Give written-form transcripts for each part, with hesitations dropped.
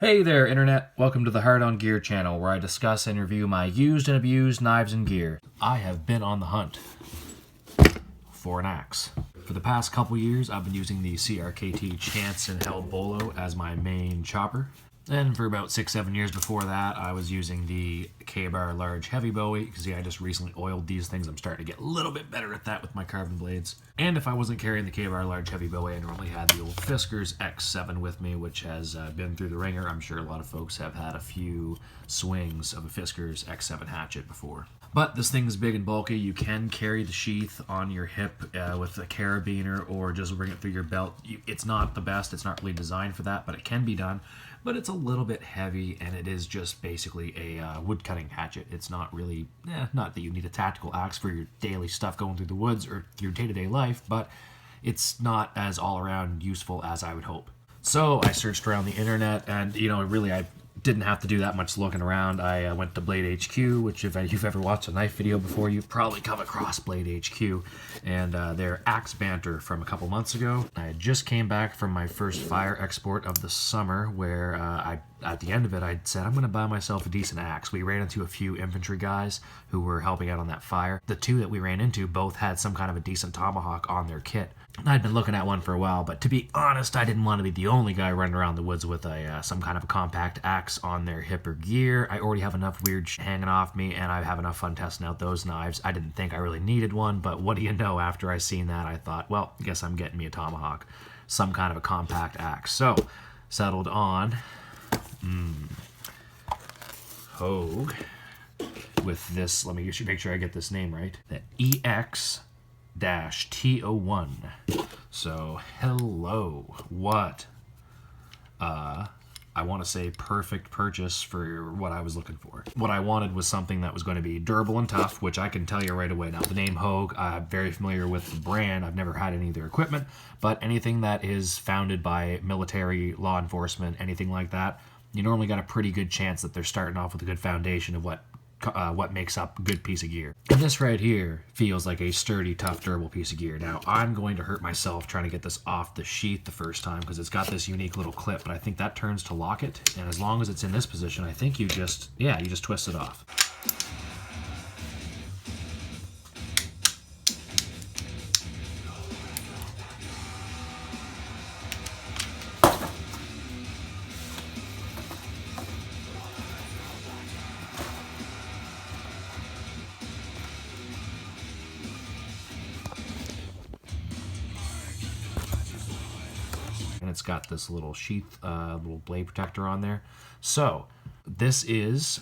Hey there, Internet! Welcome to the Hard On Gear channel, where I discuss and review my used and abused knives and gear. I have been on the hunt for an axe. For the past couple years, I've been using the CRKT Chance and Held Bolo as my main chopper. And for about 6-7 years before that, I was using the K-Bar Large Heavy Bowie, because I just recently oiled these things. I'm starting to get a little bit better at that with my carbon blades. And if I wasn't carrying the K-Bar Large Heavy Bowie, I normally had the old Fiskars X7 with me, which has been through the ringer. I'm sure a lot of folks have had a few swings of a Fiskars X7 hatchet before. But this thing is big and bulky. You can carry the sheath on your hip with a carabiner or just bring it through your belt. It's not the best. It's not really designed for that, but it can be done. But it's a little bit heavy, and it is just basically a wood-cutting hatchet. It's not really, not that you need a tactical axe for your daily stuff going through the woods or your day-to-day life, but it's not as all-around useful as I would hope. So I searched around the internet, and, really I didn't have to do that much looking around. I went to Blade HQ, which if you've ever watched a knife video before, you've probably come across Blade HQ, and their axe banter from a couple months ago. I just came back from my first fire export of the summer, where at the end of it, I said, I'm going to buy myself a decent axe. We ran into a few infantry guys who were helping out on that fire. The two that we ran into both had some kind of a decent tomahawk on their kit. I'd been looking at one for a while, but to be honest, I didn't want to be the only guy running around the woods with some kind of a compact axe on their hip or gear. I already have enough weird shit hanging off me, and I have enough fun testing out those knives. I didn't think I really needed one, but what do you know, after I seen that, I thought, well, I guess I'm getting me a tomahawk, some kind of a compact axe. So, settled on Hogue with this, let me make sure I get this name right, the EX-T01. So, hello, what I want to say perfect purchase for what I was looking for. What I wanted was something that was going to be durable and tough, which I can tell you right away. Now, the name Hogue, I'm very familiar with the brand. I've never had any of their equipment, but anything that is founded by military, law enforcement, anything like that, you normally got a pretty good chance that they're starting off with a good foundation of what makes up a good piece of gear. And this right here feels like a sturdy, tough, durable piece of gear. Now, I'm going to hurt myself trying to get this off the sheath the first time because it's got this unique little clip, but I think that turns to lock it, and as long as it's in this position, I think you just twist it off. And it's got this little sheath, little blade protector on there. So this is,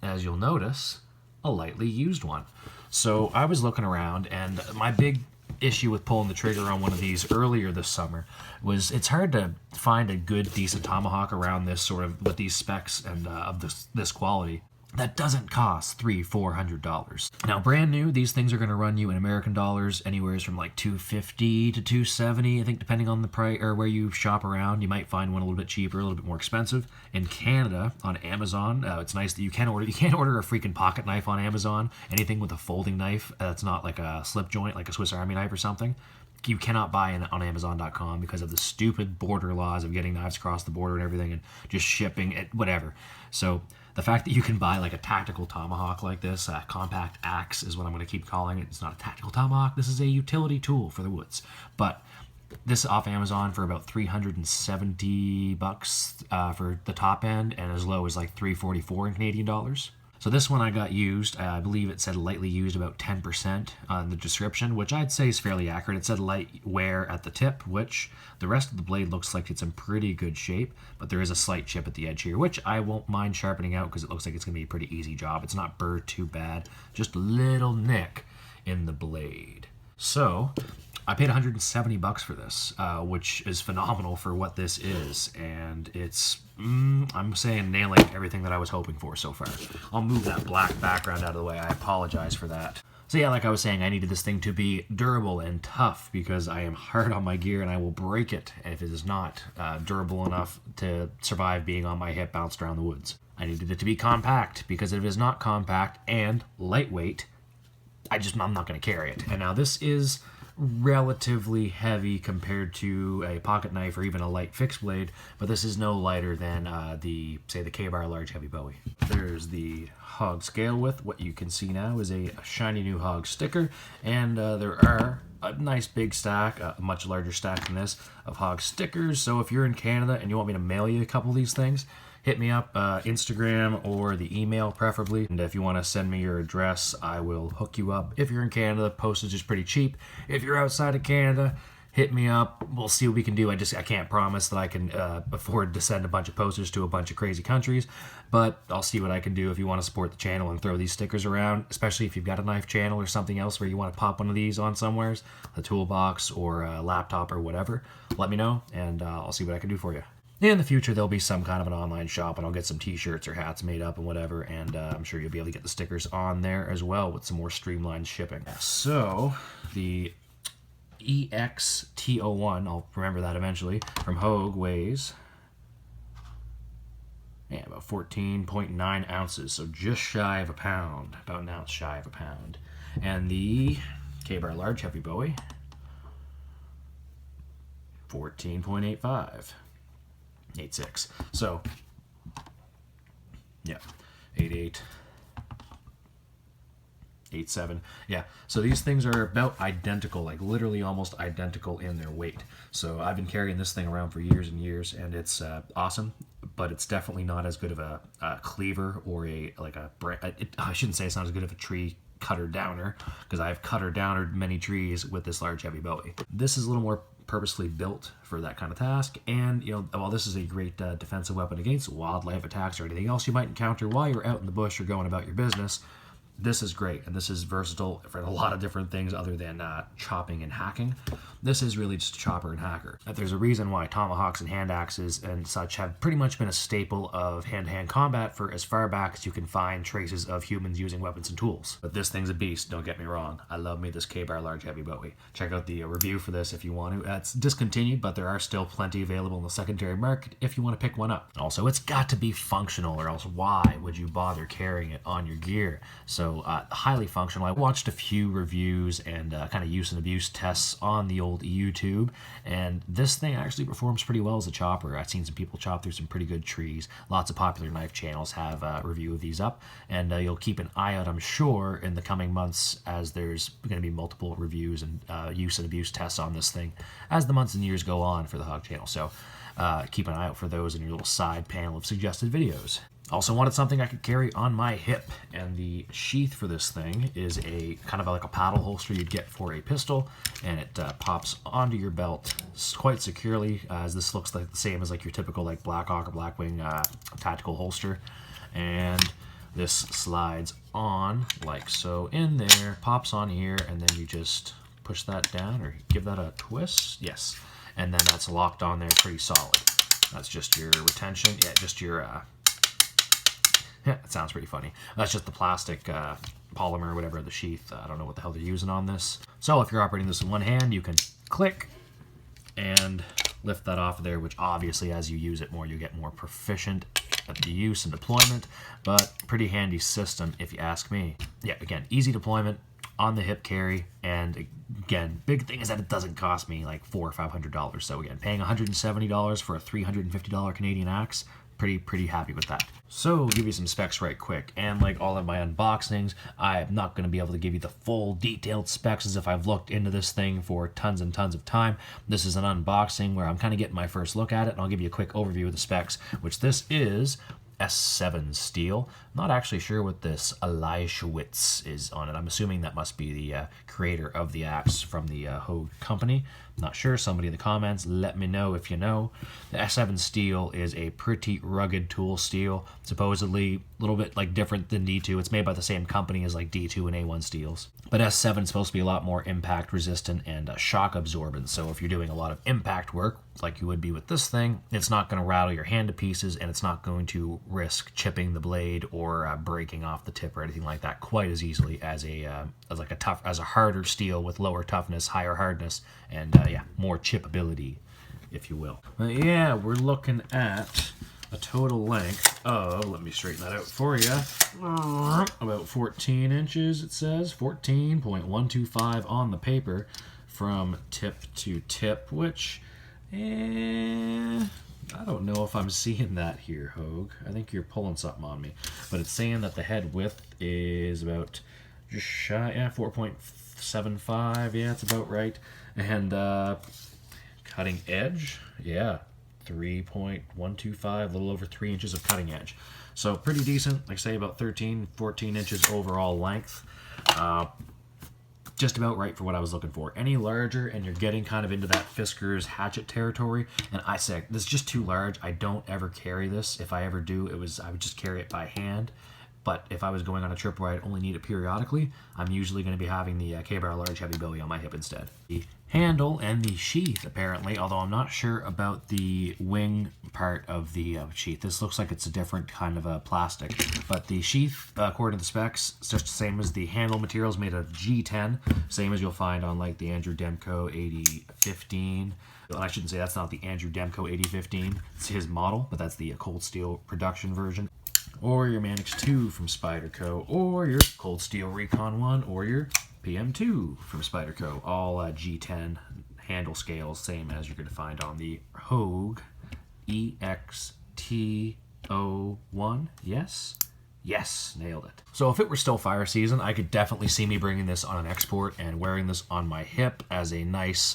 as you'll notice, a lightly used one. So I was looking around, and my big issue with pulling the trigger on one of these earlier this summer was it's hard to find a good, decent tomahawk around this sort of, with these specs and of this quality, that doesn't cost $300-400. Now, brand new, these things are going to run you in American dollars anywhere from like $250 to $270. I think depending on the price or where you shop around, you might find one a little bit cheaper, a little bit more expensive. In Canada, on Amazon, it's nice that you can't order a freaking pocket knife on Amazon. Anything with a folding knife that's not like a slip joint, like a Swiss Army knife or something, you cannot buy on amzn.to because of the stupid border laws of getting knives across the border and everything, and just shipping it, whatever. So the fact that you can buy like a tactical tomahawk like this, a compact axe is what I'm going to keep calling it. It's not a tactical tomahawk. This is a utility tool for the woods. But this off Amazon for about $370 for the top end, and as low as like $344 in Canadian dollars. So this one I got used, I believe it said lightly used about 10% on the description, which I'd say is fairly accurate. It said light wear at the tip, which the rest of the blade looks like it's in pretty good shape, but there is a slight chip at the edge here, which I won't mind sharpening out because it looks like it's going to be a pretty easy job. It's not burred too bad, just a little nick in the blade. So I paid $170 for this, which is phenomenal for what this is, and it's, I'm saying, nailing everything that I was hoping for so far. I'll move that black background out of the way. I apologize for that. So yeah, like I was saying, I needed this thing to be durable and tough because I am hard on my gear and I will break it if it is not durable enough to survive being on my hip bounced around the woods. I needed it to be compact because if it is not compact and lightweight, I'm not going to carry it. And now this is relatively heavy compared to a pocket knife or even a light fixed blade, but this is no lighter than the K-Bar Large Heavy Bowie. There's the Hogue scale width. What you can see now is a shiny new Hogue sticker, and there are a nice big stack, a much larger stack than this, of Hogue stickers. So if you're in Canada and you want me to mail you a couple of these things, hit me up, Instagram or the email preferably. And if you want to send me your address, I will hook you up. If you're in Canada, postage is pretty cheap. If you're outside of Canada, hit me up. We'll see what we can do. I can't promise that I can afford to send a bunch of postage to a bunch of crazy countries, but I'll see what I can do if you want to support the channel and throw these stickers around, especially if you've got a knife channel or something else where you want to pop one of these on somewheres, a toolbox or a laptop or whatever. Let me know, and I'll see what I can do for you. In the future, there'll be some kind of an online shop, and I'll get some t-shirts or hats made up and whatever, and I'm sure you'll be able to get the stickers on there as well with some more streamlined shipping. So, the EX-T01, I'll remember that eventually, from Hogue weighs about 14.9 ounces, so just shy of a pound, about an ounce shy of a pound. And the K-Bar Large Heavy Bowie, 14.85. 8.6. So, yeah, 8.8, 8.7. Yeah, so these things are about identical, like literally almost identical in their weight. So I've been carrying this thing around for years and years, and it's awesome, but it's definitely not as good of a cleaver or I shouldn't say it's not as good of a tree cutter downer, because I've cutter downered many trees with this Large Heavy Bowie. This is a little more purposely built for that kind of task, and while this is a great defensive weapon against wildlife attacks or anything else you might encounter while you're out in the bush or going about your business, this is great, and this is versatile for a lot of different things other than chopping and hacking. This is really just a chopper and hacker. There's a reason why tomahawks and hand axes and such have pretty much been a staple of hand-to-hand combat for as far back as you can find traces of humans using weapons and tools. But this thing's a beast, don't get me wrong. I love me this K-Bar Large Heavy Bowie. Check out the review for this if you want to. It's discontinued, but there are still plenty available in the secondary market if you want to pick one up. Also, it's got to be functional, or else why would you bother carrying it on your gear? So highly functional. I watched a few reviews and kind of use and abuse tests on the old YouTube, and this thing actually performs pretty well as a chopper. I've seen some people chop through some pretty good trees. Lots of popular knife channels have a review of these up, and you'll keep an eye out, I'm sure, in the coming months, as there's going to be multiple reviews and use and abuse tests on this thing as the months and years go on for the Hogue channel. So keep an eye out for those in your little side panel of suggested videos. Also wanted something I could carry on my hip, and the sheath for this thing is a kind of like a paddle holster you'd get for a pistol, and it pops onto your belt quite securely, as this looks like the same as like your typical like Black Hawk or Blackwing tactical holster, and this slides on like so in there, pops on here, and then you just push that down or give that a twist, yes, and then that's locked on there pretty solid. That's just your retention, yeah, just your yeah, it sounds pretty funny. That's just the plastic polymer or whatever, the sheath. I don't know what the hell they're using on this. So if you're operating this in one hand, you can click and lift that off of there, which obviously as you use it more, you get more proficient at the use and deployment, but pretty handy system if you ask me. Yeah, again, easy deployment, on the hip carry, and again, big thing is that it doesn't cost me like $400 or $500. So again, paying $170 for a $350 Canadian axe, pretty happy with that. So give you some specs right quick, and like all of my unboxings, I'm not going to be able to give you the full detailed specs as if I've looked into this thing for tons and tons of time. This is an unboxing where I'm kind of getting my first look at it, and I'll give you a quick overview of the specs, which this is S7 steel. I'm not actually sure what this Eliashewitz is on it. I'm assuming that must be the creator of the axe from the Hogue company. I'm not sure. Somebody in the comments, let me know if you know. The S7 steel is a pretty rugged tool steel. Supposedly a little bit like different than D2. It's made by the same company as like D2 and A1 steels. But S7 is supposed to be a lot more impact resistant and shock absorbent. So if you're doing a lot of impact work, like you would be with this thing, it's not going to rattle your hand to pieces, and it's not going to risk chipping the blade or breaking off the tip or anything like that quite as easily as a harder steel with lower toughness, higher hardness, and yeah, more chipability, if you will. But yeah, we're looking at a total length of, let me straighten that out for you, about 14 inches, it says, 14.125 on the paper, from tip to tip, which, I don't know if I'm seeing that here, Hogue. I think you're pulling something on me. But it's saying that the head width is about just shy, 4.75. Yeah, it's about right. And cutting edge, yeah, 3.125, a little over 3 inches of cutting edge. So pretty decent, like say about 13, 14 inches overall length. Just about right for what I was looking for. Any larger and you're getting kind of into that Fisker's hatchet territory, and I say this is just too large. I don't ever carry this. If I ever do, I would just carry it by hand. But if I was going on a trip where I'd only need it periodically, I'm usually going to be having the K-Bar Large Heavy Bowie on my hip instead. The handle and the sheath, apparently, although I'm not sure about the wing part of the sheath. This looks like it's a different kind of a plastic. But the sheath, according to the specs, it's just the same as the handle materials, made of G10, same as you'll find on like the Andrew Demko 8015. I shouldn't say that's not the Andrew Demko 8015. It's his model, but that's the Cold Steel production version. Or your Mannix 2 from Spyderco, or your Cold Steel Recon 1, or your PM2 from Spyderco. All G10 handle scales, same as you're going to find on the Hogue EX-T01. Yes? Yes, nailed it. So if it were still fire season, I could definitely see me bringing this on an export and wearing this on my hip as a nice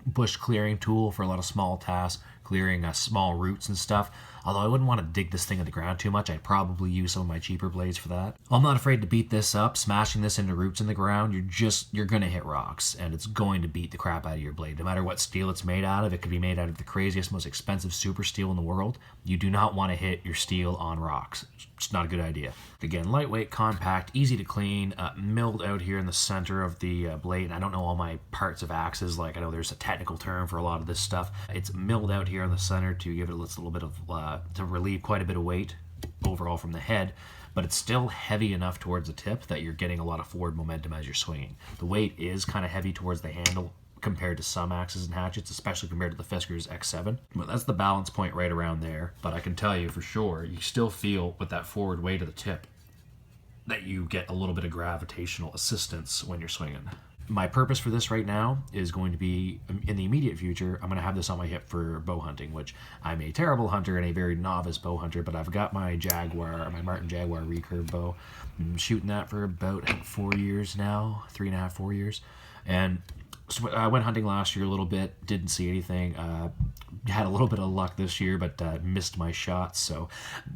bush clearing tool for a lot of small tasks, clearing small roots and stuff. Although I wouldn't want to dig this thing in the ground too much, I'd probably use some of my cheaper blades for that. I'm not afraid to beat this up, smashing this into roots in the ground. You're gonna hit rocks, and it's going to beat the crap out of your blade. No matter what steel it's made out of, it could be made out of the craziest, most expensive super steel in the world. You do not want to hit your steel on rocks. It's not a good idea. Again, lightweight, compact, easy to clean, milled out here in the center of the blade. And I don't know all my parts of axes, like I know there's a technical term for a lot of this stuff. It's milled out here in the center to give it a little bit of, to relieve quite a bit of weight overall from the head, but it's still heavy enough towards the tip that you're getting a lot of forward momentum as you're swinging. The weight is kind of heavy towards the handle compared to some axes and hatchets, especially compared to the Fisker's X7. But that's the balance point right around there. But I can tell you for sure, you still feel with that forward weight of the tip that you get a little bit of gravitational assistance when you're swinging. My purpose for this right now is going to be, in the immediate future, I'm going to have this on my hip for bow hunting, which I'm a terrible hunter and a very novice bow hunter, but I've got my Martin Jaguar recurve bow. I'm shooting that for about 4 years now, 3.5, 4 years. And so I went hunting last year a little bit, didn't see anything. Had a little bit of luck this year, but missed my shots, so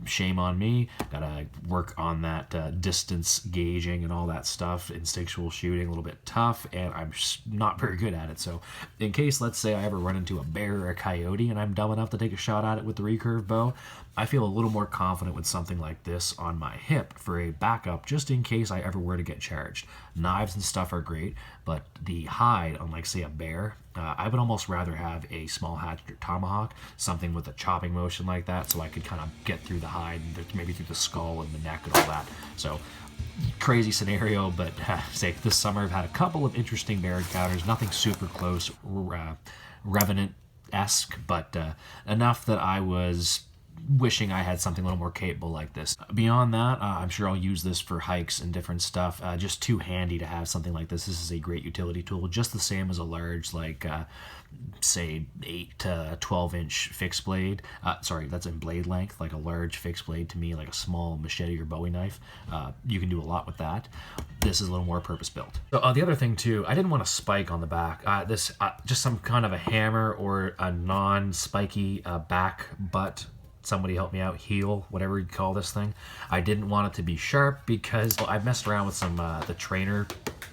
shame on me. Gotta work on that distance gauging and all that stuff. Instinctual shooting, a little bit tough, and I'm not very good at it. So in case, let's say, I ever run into a bear or a coyote and I'm dumb enough to take a shot at it with the recurve bow, I feel a little more confident with something like this on my hip for a backup, just in case I ever were to get charged. Knives and stuff are great, but the hide on, like, say, a bear, I would almost rather have a small hatchet or tomahawk, something with a chopping motion like that, so I could kind of get through the hide and maybe through the skull and the neck and all that. So crazy scenario, but say this summer I've had a couple of interesting bear encounters, nothing super close, Revenant-esque, but enough that I was wishing I had something a little more capable like this. Beyond that, I'm sure I'll use this for hikes and different stuff. Just too handy to have something like this. This is a great utility tool, just the same as a large, like, say, 8 to 12 inch fixed blade. Sorry, that's in blade length, like a large fixed blade to me, like a small machete or Bowie knife. You can do a lot with that. This is a little more purpose built. So, the other thing too, I didn't want a spike on the back. Just some kind of a hammer or a non-spiky back butt. Somebody help me out, heel, whatever you call this thing. I didn't want it to be sharp because I've messed around with some the trainer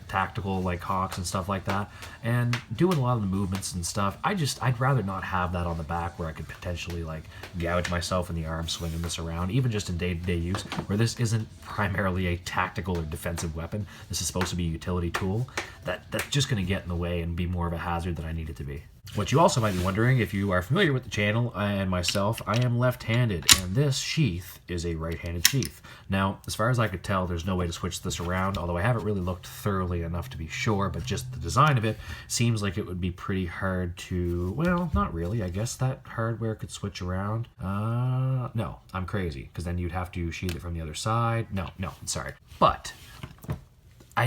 tactical, like hawks and stuff like that, and doing a lot of the movements and stuff. I'd rather not have that on the back where I could potentially like gouge myself in the arm swinging this around, even just in day-to-day use, where this isn't primarily a tactical or defensive weapon. This is supposed to be a utility tool. That's just going to get in the way and be more of a hazard than I need it to be. What you also might be wondering, if you are familiar with the channel and myself, I am left-handed, and this sheath is a right-handed sheath. Now, as far as I could tell, there's no way to switch this around, although I haven't really looked thoroughly enough to be sure, but just the design of it seems like it would be pretty hard to, well, not really. I guess that hardware could switch around. No, I'm crazy, because then you'd have to sheath it from the other side. No, sorry. But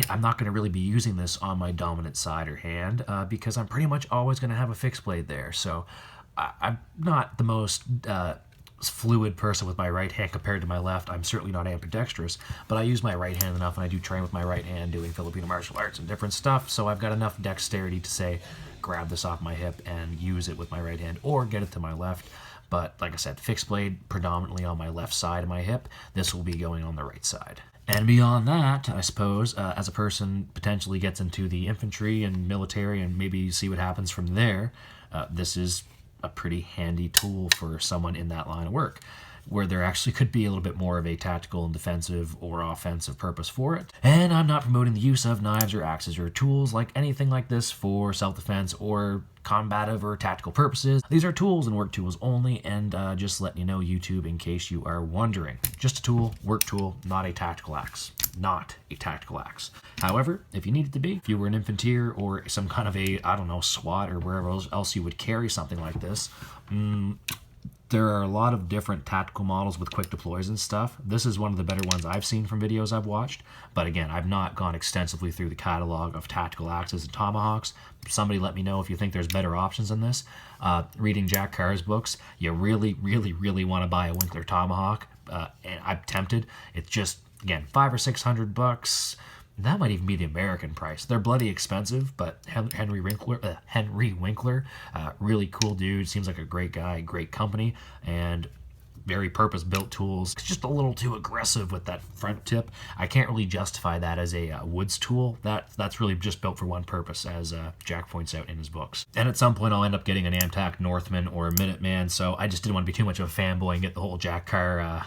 I'm not going to really be using this on my dominant side or hand because I'm pretty much always going to have a fixed blade there. So I'm not the most fluid person with my right hand compared to my left. I'm certainly not ambidextrous, but I use my right hand enough, and I do train with my right hand doing Filipino martial arts and different stuff, so I've got enough dexterity to say, grab this off my hip and use it with my right hand, or get it to my left. But like I said, fixed blade predominantly on my left side of my hip. This will be going on the right side. And beyond that, I suppose, as a person potentially gets into the infantry and military and maybe see what happens from there, this is a pretty handy tool for someone in that line of work, where there actually could be a little bit more of a tactical and defensive or offensive purpose for it. And I'm not promoting the use of knives or axes or tools like anything like this for self-defense or combative or tactical purposes. These are tools and work tools only, and just letting you know, YouTube, in case you are wondering. Just a tool, work tool, not a tactical axe. Not a tactical axe. However, if you need it to be, if you were an infantier or some kind of a, I don't know, SWAT or wherever else you would carry something like this, there are a lot of different tactical models with quick deploys and stuff. This is one of the better ones I've seen from videos I've watched. But again, I've not gone extensively through the catalog of tactical axes and tomahawks. Somebody let me know if you think there's better options than this. Reading Jack Carr's books, you really, really, really want to buy a Winkler tomahawk. And I'm tempted. It's just, again, $500 or $600. That might even be the American price. They're bloody expensive, but Henry Winkler, really cool dude. Seems like a great guy, great company, and very purpose-built tools. It's just a little too aggressive with that front tip. I can't really justify that as a woods tool. That's really just built for one purpose, as Jack points out in his books. And at some point, I'll end up getting an Amtac Northman or a Minuteman, so I just didn't want to be too much of a fanboy and get the whole Jack Carr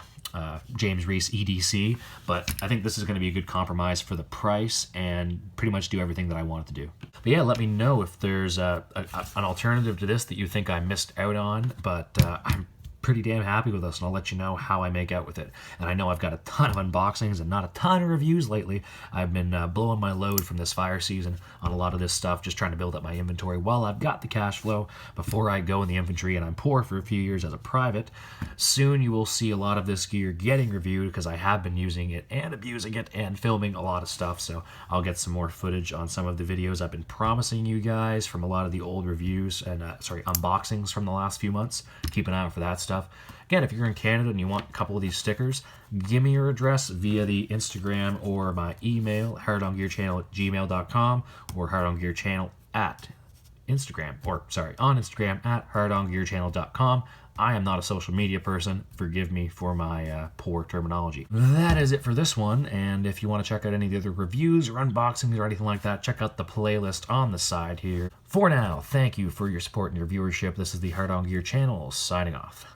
James Reese EDC, but I think this is going to be a good compromise for the price and pretty much do everything that I want it to do. But yeah, let me know if there's an alternative to this that you think I missed out on, but I'm pretty damn happy with this, and I'll let you know how I make out with it. And I know I've got a ton of unboxings and not a ton of reviews lately. I've been blowing my load from this fire season on a lot of this stuff, just trying to build up my inventory while I've got the cash flow before I go in the infantry and I'm poor for a few years as a private. Soon you will see a lot of this gear getting reviewed because I have been using it and abusing it and filming a lot of stuff, so I'll get some more footage on some of the videos I've been promising you guys from a lot of the old reviews and unboxings from the last few months. Keep an eye out for that stuff. Again, if you're in Canada and you want a couple of these stickers, give me your address via the Instagram or my email, hardongearchannel@gmail.com, or hardongearchannel at Instagram, on Instagram at hardongearchannel.com. I am not a social media person. Forgive me for my poor terminology. That is it for this one, and if you want to check out any of the other reviews or unboxings or anything like that, check out the playlist on the side here. For now, thank you for your support and your viewership. This is the Hard On Gear channel, signing off.